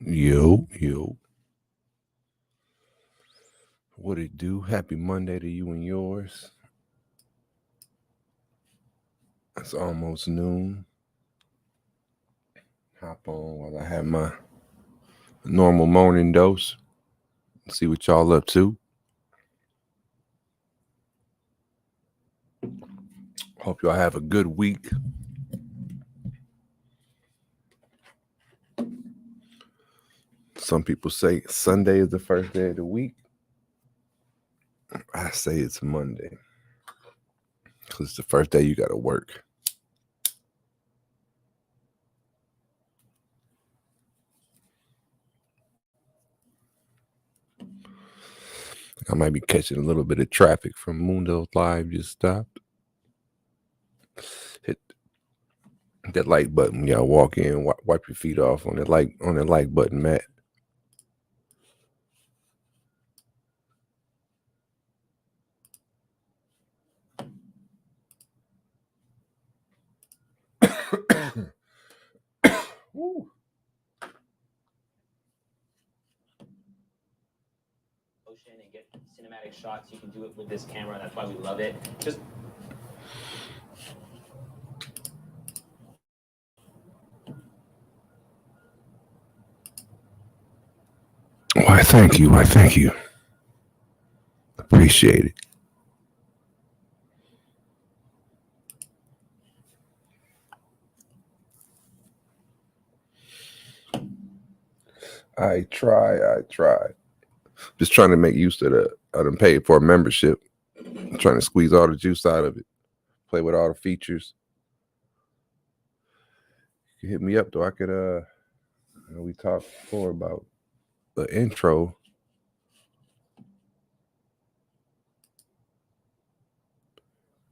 Yo. What it do? Happy Monday to you and yours. It's almost noon. Hop on while I have my normal morning dose. See what y'all up to. Hope y'all have a good week. Some people say Sunday is the first day of the week. I say it's Monday. Because it's the first day you got to work. I might be catching a little bit of traffic from Mundo Live just stopped. Hit that like button when y'all walk in. Wipe your feet off on that like button, Matt. Woo. And get cinematic shots. You can do it with this camera. That's why we love it. Just Why, thank you. Appreciate it. I try. Just trying to make use of I done paid for a membership. I'm trying to squeeze all the juice out of it. Play with all the features. You can hit me up though. I could we talked before about the intro.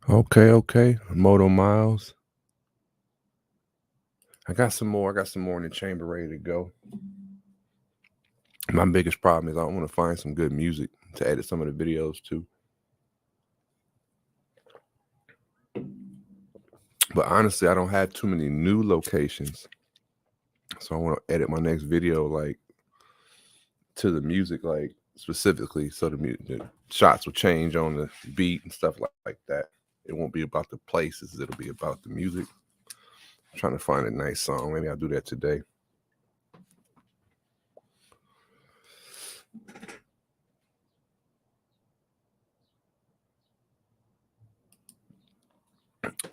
Okay. Moto Miles. I got some more in the chamber ready to go. My biggest problem is I want to find some good music to edit some of the videos too. But honestly, I don't have too many new locations. So I want to edit my next video like to the music, like specifically, so the shots will change on the beat and stuff like that. It won't be about the places, it'll be about the music. I'm trying to find a nice song. Maybe I'll do that today.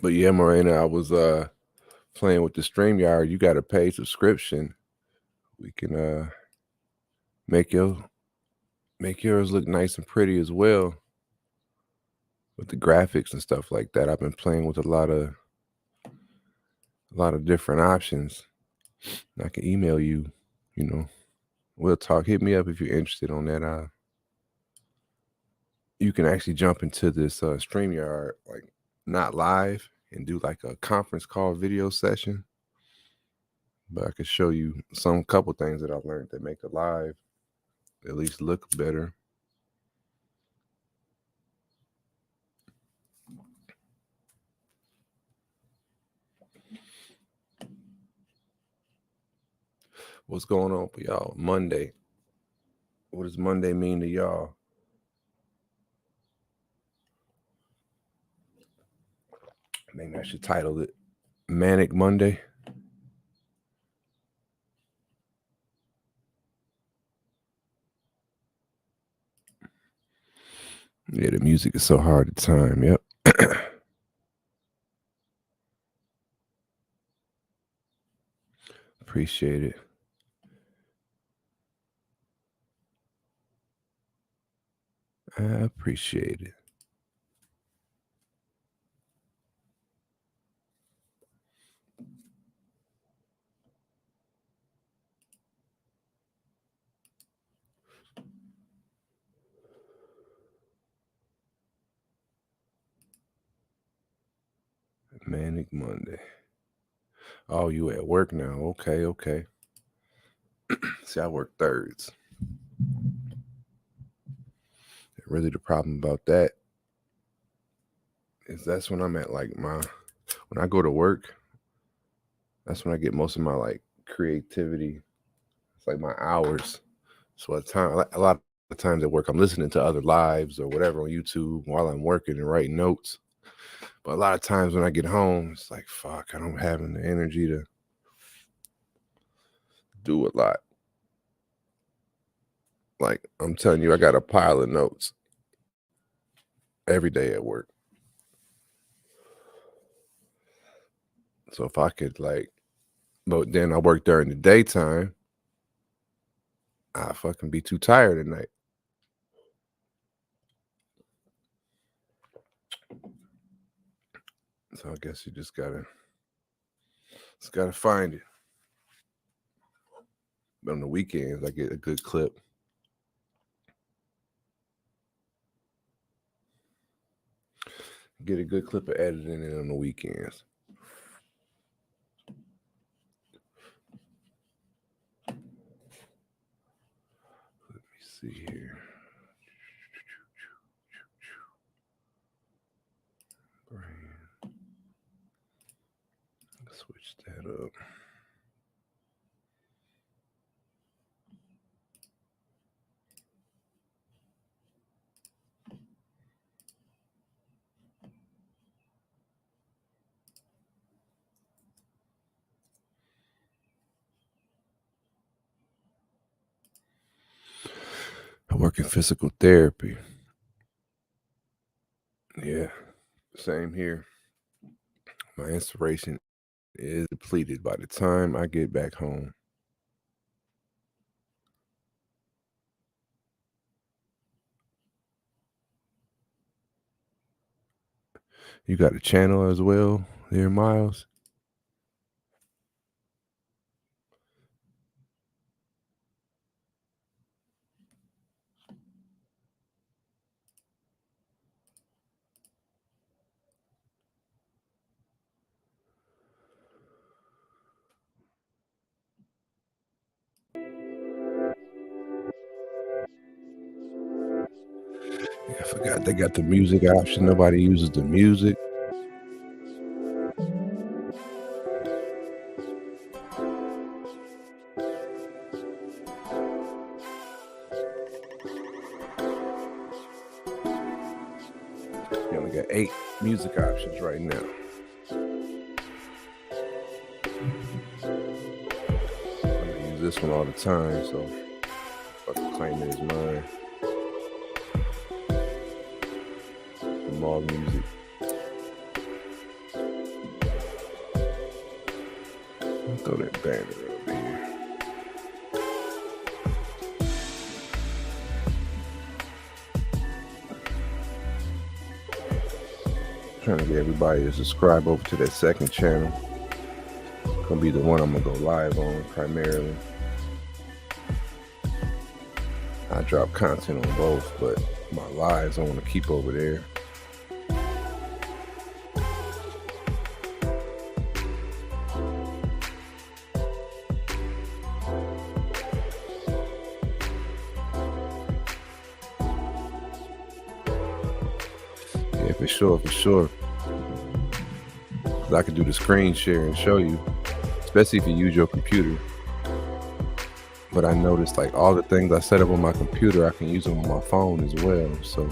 But yeah, Morena, I was playing with the StreamYard. You got a paid subscription. We can make yours look nice and pretty as well with the graphics and stuff like that. I've been playing with a lot of different options. I can email you, we'll talk. Hit me up if you're interested on that. You can actually jump into this StreamYard, like not live, and do like a conference call video session. But I could show you couple things that I've learned that make the live at least look better. What's going on for y'all? Monday. What does Monday mean to y'all? Maybe I should title it Manic Monday. Yeah, the music is so hard to time. Yep. Appreciate it. I appreciate it. Manic Monday. Oh, you at work now? Okay. See, I work thirds. Really, the problem about that is that's when I'm at like when I go to work, that's when I get most of my like creativity. It's like my hours. So a lot of times at work, I'm listening to other lives or whatever on YouTube while I'm working and writing notes. But a lot of times when I get home, it's like, fuck, I don't have the energy to do a lot. Like, I'm telling you, I got a pile of notes every day at work. So if I could but then I work during the daytime, I fucking be too tired at night. So I guess you just gotta find it. But on the weekends, I get a good clip. Get a good clip of editing it on the weekends. Let me see here. Switch that up. I work in physical therapy. Yeah, same here. My inspiration is depleted by the time I get back home. You got a channel as well there, Miles? Yeah, I forgot they got the music option. Nobody uses the music. You only got 8 music options right now. I use this one all the time, so I can claim it as mine. All music. Throw that banner over here. Trying to get everybody to subscribe over to that second channel. Gonna be the one I'm gonna go live on primarily. I drop content on both, but my lives I want to keep over there. Yeah, for sure. I could do the screen share and show you, especially if you use your computer. But I noticed like all the things I set up on my computer, I can use them on my phone as well. So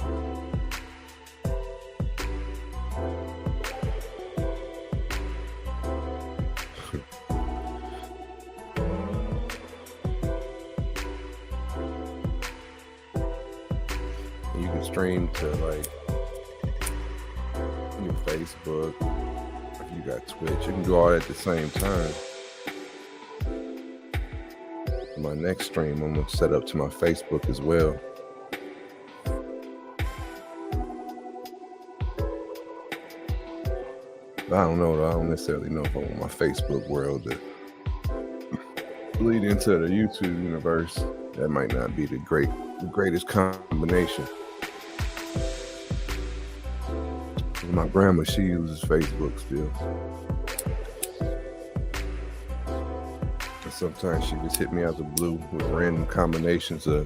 you can stream to like your Facebook. If you got Twitch, you can do all that at the same time. My next stream, I'm gonna set up to my Facebook as well. I don't know though. I don't necessarily know if I want my Facebook world to bleed into the YouTube universe. That might not be the greatest combination. My grandma, she uses Facebook still. And sometimes she just hit me out the blue with random combinations of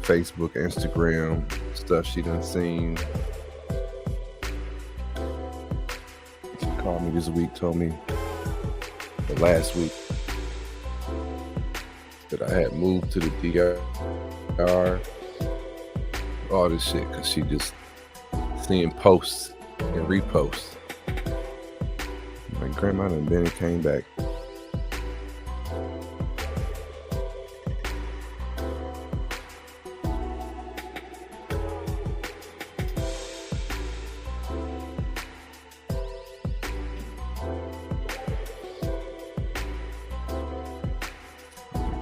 Facebook, Instagram, stuff she done seen. She called me this week, told me, or last week, that I had moved to the DR, all this shit, because she just seeing posts and reposts. My grandma done been and came back.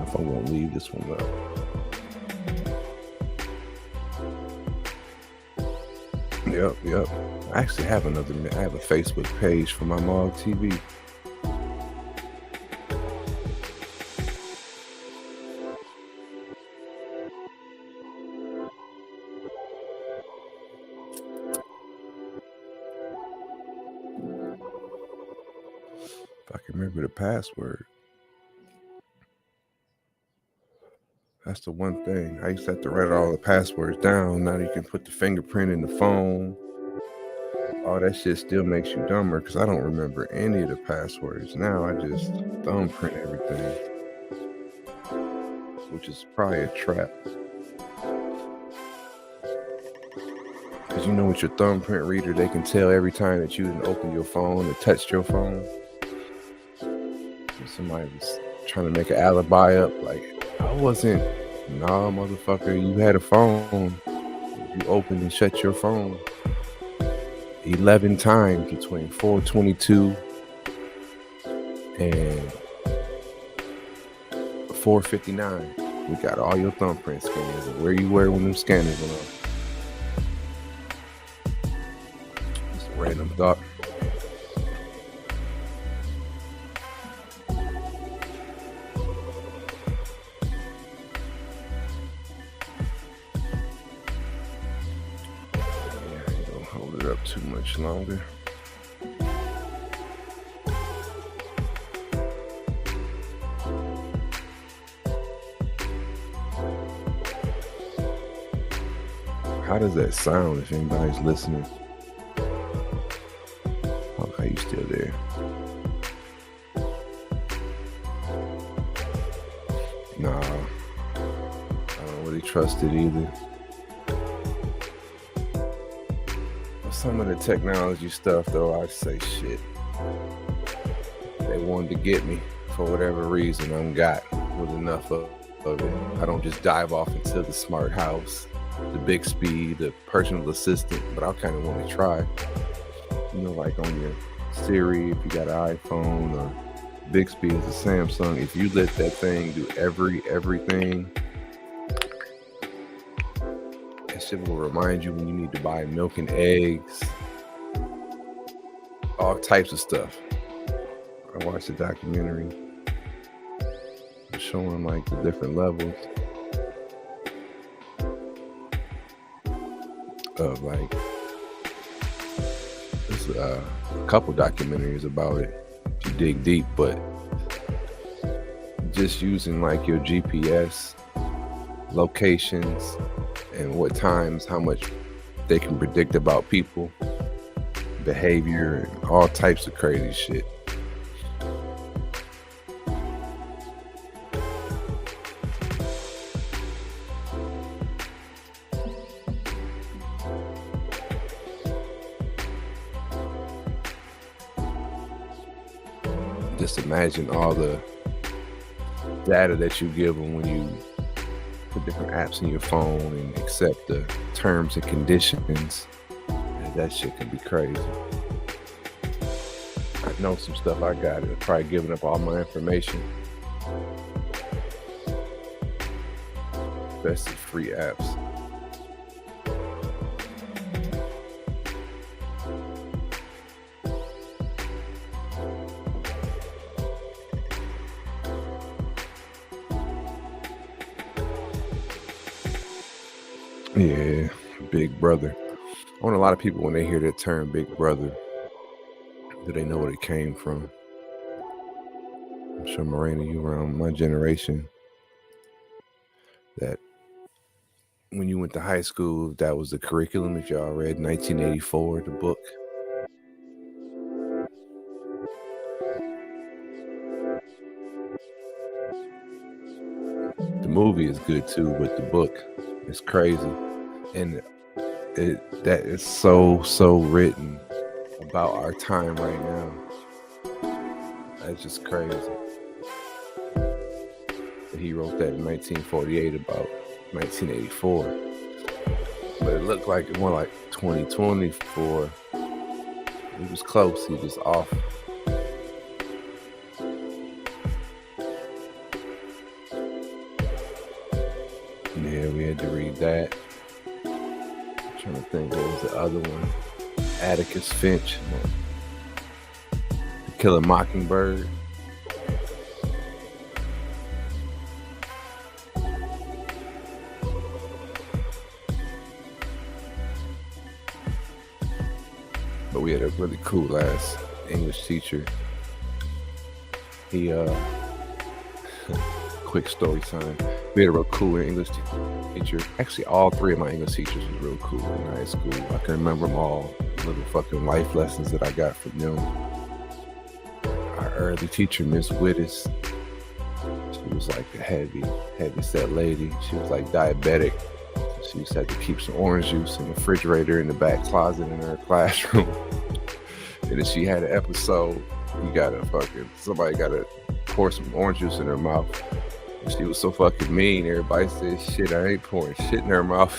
If I won't leave this one up. Yep. I actually have I have a Facebook page for my Mog TV. If I can remember the password. That's the one thing. I used to have to write all the passwords down. Now you can put the fingerprint in the phone. All that shit still makes you dumber because I don't remember any of the passwords. Now I just thumbprint everything, which is probably a trap. Because you know, with your thumbprint reader, they can tell every time that you didn't open your phone or touched your phone. If somebody was trying to make an alibi up, like, I wasn't. Nah, motherfucker, you had a phone. You opened and shut your phone 11 times between 4:22 and 4:59. We got all your thumbprint scans and where you were when them scanners went off. Just a random thought. Hold it up too much longer. How does that sound if anybody's listening? Okay, you still there? Nah, I don't really trust it either. Some of the technology stuff, though, I say shit. They wanted to get me for whatever reason. Was enough of it. I don't just dive off into the smart house, the Bixby, the personal assistant, but I kind of want to try. You know, like on your Siri, if you got an iPhone, or Bixby is a Samsung. If you let that thing do everything. That shit will remind you when you need to buy milk and eggs, all types of stuff. I watched a documentary showing like the different levels of like, there's a couple documentaries about it if you dig deep, but just using like your GPS locations and what times, how much they can predict about people, behavior, and all types of crazy shit. Just imagine all the data that you give them when you put different apps in your phone and accept the terms and conditions. That shit can be crazy. I know some stuff I got it, probably giving up all my information. Especially free apps. Yeah, Big Brother. I want a lot of people, when they hear that term Big Brother, do they know where it came from? I'm sure, Morena, you were on my generation. That when you went to high school, that was the curriculum. If y'all read 1984, the book. movie is good too, but the book is crazy, and that is so written about our time right now. That's just crazy. He wrote that in 1948 about 1984, but it looked like it more like 2024. He was close. He was off. Yeah, we had to read that. I'm trying to think, what was the other one? Atticus Finch, To Kill a Mockingbird. But we had a really cool ass English teacher. He quick story time. We had a real cool English teacher. Actually, all three of my English teachers was real cool in high school. I can remember them all. Little fucking life lessons that I got from them. Our early teacher, Miss Wittis, she was like a heavy set lady. She was like diabetic. She used to have to keep some orange juice in the refrigerator in the back closet in her classroom. And if she had an episode, somebody gotta pour some orange juice in her mouth. And she was so fucking mean. Everybody said, shit, I ain't pouring shit in her mouth.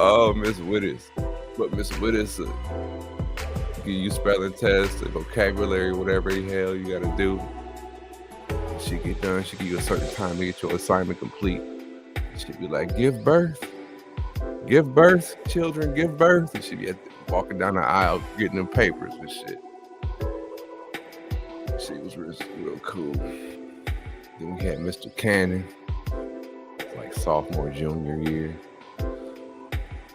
Oh, Miss Wittis. But Miss Wittis give you spelling tests, and vocabulary, whatever the hell you gotta do. When she get done, she give you a certain time to get your assignment complete. She'd be like, give birth, children, give birth. And she'd be walking down the aisle getting them papers and shit. She was real cool. Then we had Mr. Cannon, like sophomore, junior year.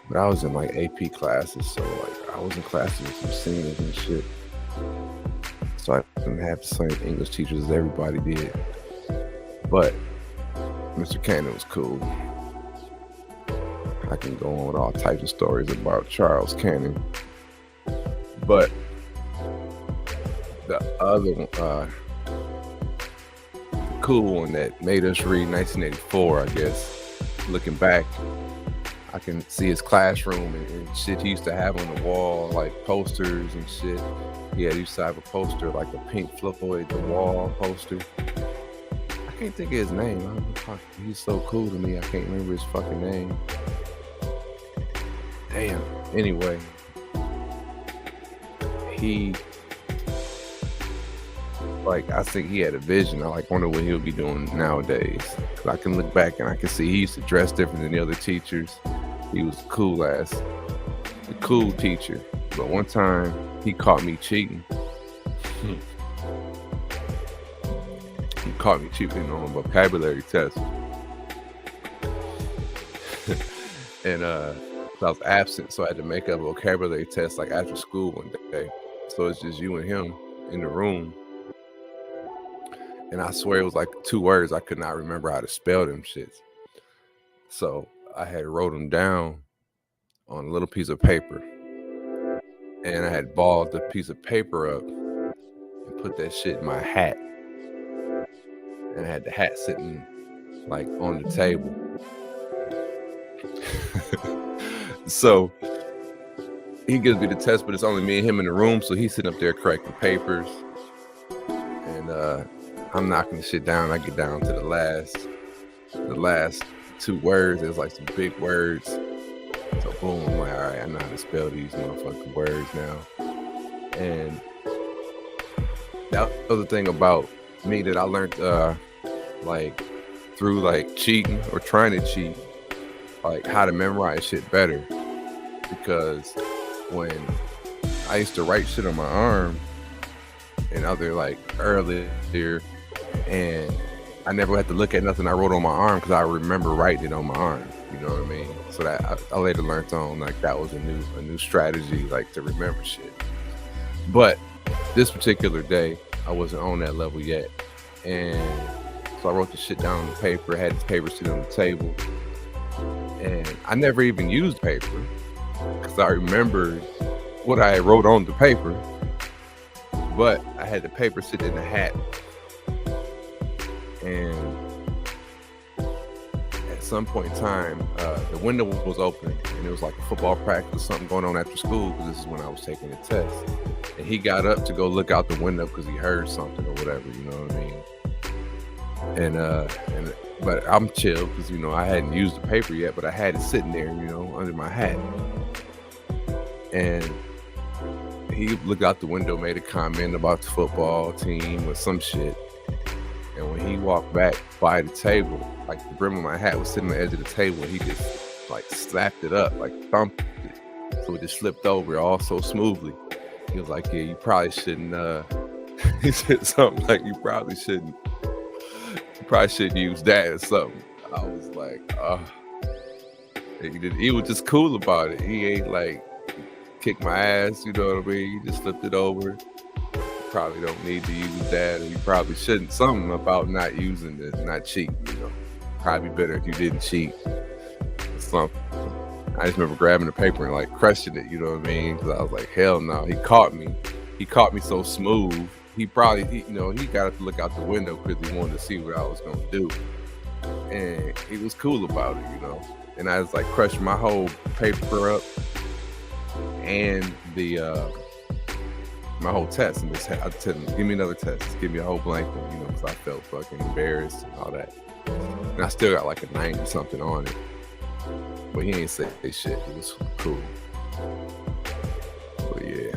But I was in like AP classes, so like I was in classes with some seniors and shit. So I didn't have the same English teachers as everybody did. But Mr. Cannon was cool. I can go on with all types of stories about Charles Cannon. But the other one, the cool one that made us read 1984, I guess, looking back, I can see his classroom and shit he used to have on the wall, like posters and shit. Yeah, he used to have a poster, like a Pink Floyd The Wall poster. I can't think of his name. He's so cool to me, I can't remember his fucking name. Damn. Anyway, I think he had a vision. I wonder what he'll be doing nowadays. Cause I can look back and I can see he used to dress different than the other teachers. He was the cool teacher. But one time he caught me cheating. He caught me cheating on a vocabulary test. And I was absent, so I had to make up a vocabulary test like after school one day. So it's just you and him in the room. And I swear it was like 2 words. I could not remember how to spell them shits. So I had wrote them down on a little piece of paper. And I had balled the piece of paper up and put that shit in my hat. And I had the hat sitting like on the table. So he gives me the test, but it's only me and him in the room. So he's sitting up there correcting papers. And I'm knocking the shit down. I get down to the last 2 words. There's like some big words. So boom, I'm like, all right, I know how to spell these motherfucking words now. And that was the thing about me that I learned through cheating or trying to cheat, like how to memorize shit better. Because when I used to write shit on my arm and other earlier, and I never had to look at nothing I wrote on my arm because I remember writing it on my arm. You know what I mean? So that I later learned on that was a new strategy to remember shit. But this particular day, I wasn't on that level yet, and so I wrote the shit down on the paper. Had the paper sitting on the table, and I never even used paper because I remembered what I wrote on the paper. But I had the paper sitting in the hat, and at some point in time, the window was open, and it was like a football practice, something going on after school, because this is when I was taking the test. And he got up to go look out the window because he heard something or whatever, you know what I mean? But I'm chill because, you know, I hadn't used the paper yet, but I had it sitting there, you know, under my hat. And he looked out the window, made a comment about the football team or some shit. And when he walked back by the table, like the brim of my hat was sitting on the edge of the table, and he just like slapped it up, like thumped it. So it just slipped over all so smoothly. He was like, yeah, you probably shouldn't, he said something like, you probably shouldn't use that or something. I was like, he was just cool about it. He ain't like kick my ass, you know what I mean? He just flipped it over. You probably don't need to use that, or you probably shouldn't. Something about not using it, not cheating, you know. Probably better if you didn't cheat or something. I just remember grabbing the paper and like crushing it, you know what I mean? Because I was like, hell no. He caught me so smooth. He got up to look out the window because he wanted to see what I was gonna do. And he was cool about it, you know. And I was like crushed my whole paper up and my whole test, and just I told him, give me another test, just give me a whole blank one, you know, because I felt fucking embarrassed and all that. And I still got like a 90 something on it. But he ain't say shit. It was cool. But yeah.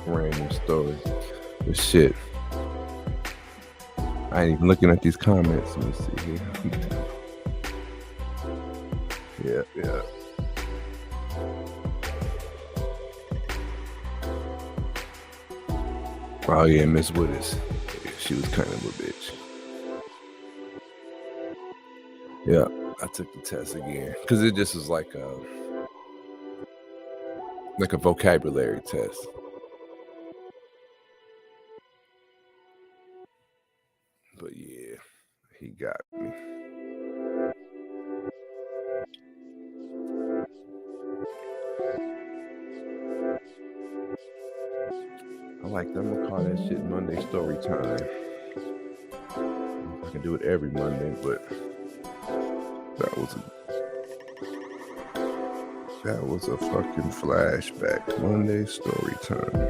Random story. But shit. I ain't even looking at these comments. Let me see here. Yeah. Oh yeah, Miss Woodis. Yeah, she was kind of a bitch. Yeah, I took the test again because it just was like a vocabulary test. But yeah, he got me. I like that. I'm gonna call that shit Monday story time. I can do it every Monday, but that was a fucking flashback. Monday story time.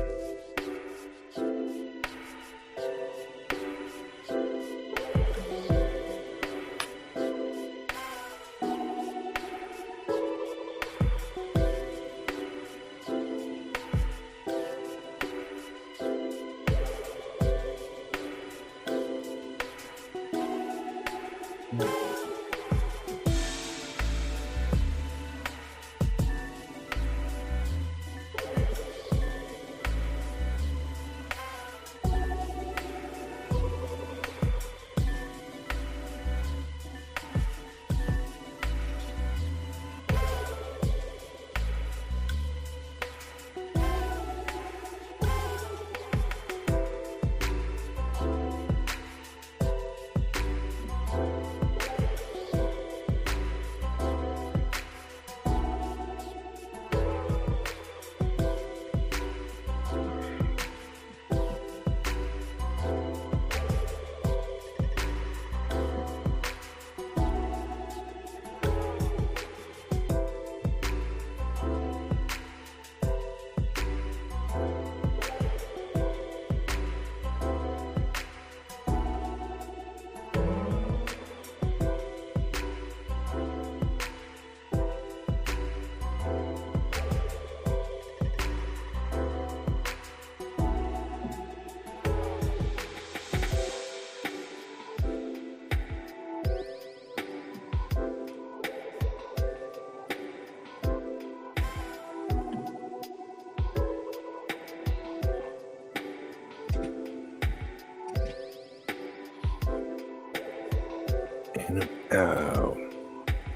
Oh.